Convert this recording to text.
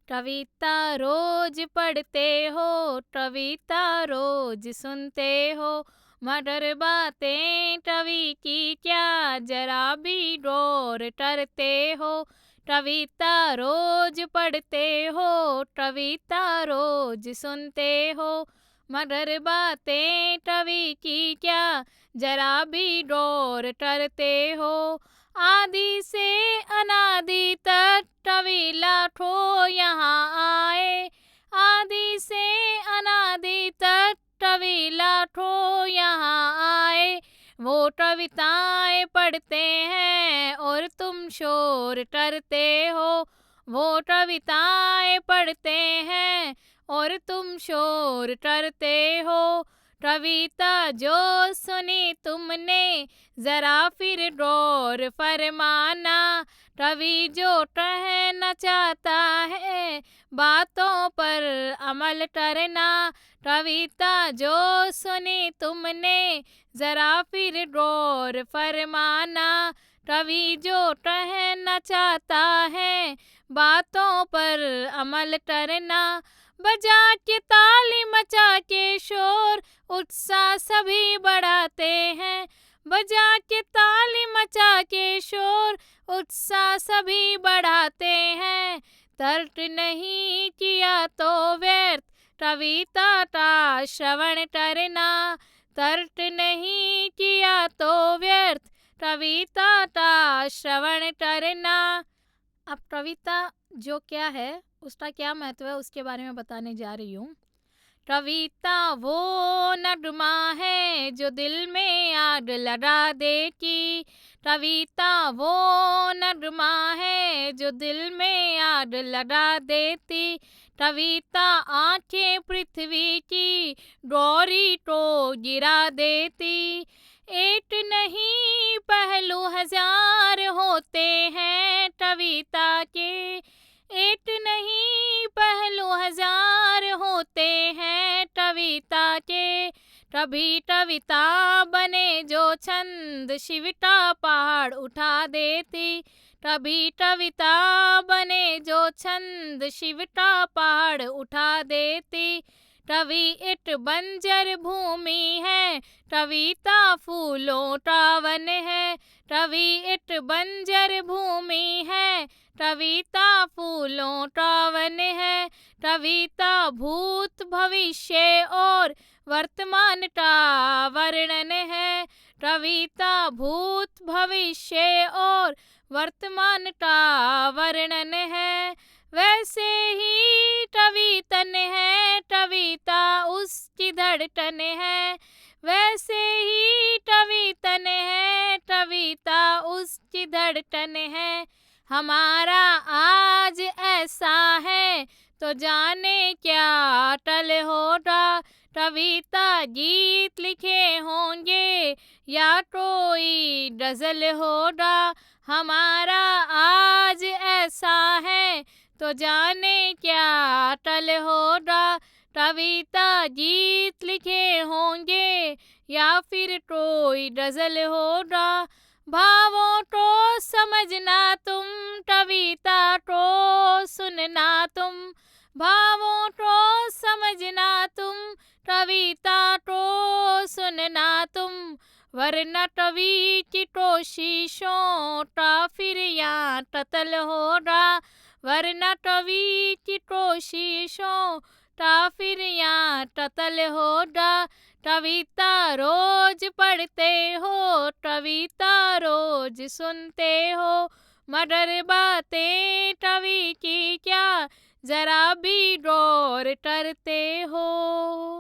कविता रोज पढ़ते हो, कविता रोज सुनते हो, मगर बातें कवि की क्या जरा भी गौर करते हो। कविता रोज पढ़ते हो, कविता रोज सुनते हो, मगर बातें कवि की क्या जरा भी गौर करते हो। आदि से अनादि तक कवि लाखों यहाँ आए, आदि से अनादि तक कवि लाखों यहाँ आए। वो कविताएं पढ़ते हैं और तुम शोर करते हो, वो कविताएं पढ़ते हैं और तुम शोर करते हो। कविता जो सुनी तुमने जरा फिर गौर फरमाना, कवि जो कहना चाहता है बातों पर अमल करना। कविता जो सुनी तुमने जरा फिर गौर फरमाना, कवि जो कहना चाहता है बातों पर अमल करना। बजा के ताली मचा के शोर उत्साह सभी बढ़ाते हैं, बजा के ताली मचा के शोर उत्साह सभी बढ़ाते हैं। तर्क नहीं किया तो व्यर्थ कविता का श्रवण करना, तर्क नहीं किया तो व्यर्थ कविता का श्रवण करना। अब कविता जो क्या है, उसका क्या महत्व है, उसके बारे में बताने जा रही हूँ। कविता वो नगमा है जो दिल में आग लगा देगी, कविता वो नगमा है जो दिल में आग लगा देती। कविता आंखें पृथ्वी की गौरी को गिरा देती। एक नहीं पहलू हजार होते हैं कविता के, एक नहीं पहलू हजार होते हैं कविता के। कभी कविता बने जो छंद शिव का पहाड़ उठा देती, कभी कविता बने जो छंद शिव का पहाड़ उठा देती। कवि एक बंजर भूमि है, कविता फूलों का वन है। कवि एक बंजर भूमि है, कविता फूलों का वन है। कविता भूत भविष्य और वर्तमान का वर्णन है, कविता भूत भविष्य और वर्तमान का वर्णन है। वैसे ही कवि तन है, कविता उसकी धड़कन है। वैसे ही कवि तन है, कविता उसकी धड़कन है। हमारा आज ऐसा है तो जाने क्या कल होगा। कविता गीत लिखे होंगे या कोई गजल होगा। हमारा आज ऐसा है तो जाने क्या कल होगा। कविता गीत लिखे होंगे या फिर कोई गजल होगा। भावों को समझना तुम, कविता को सुनना तुम, भावों को समझना तुम, कविता को सुनना तुम। वरना कवि की कोशिशों का फिर यहाँ कत्ल होगा, वरना कवि की कोशिशों का फिर यहाँ कत्ल होगा। कविता रोज पढ़ते हो, कविता रोज सुनते हो, मगर बातें कवि की क्या जरा भी गौर करते हो।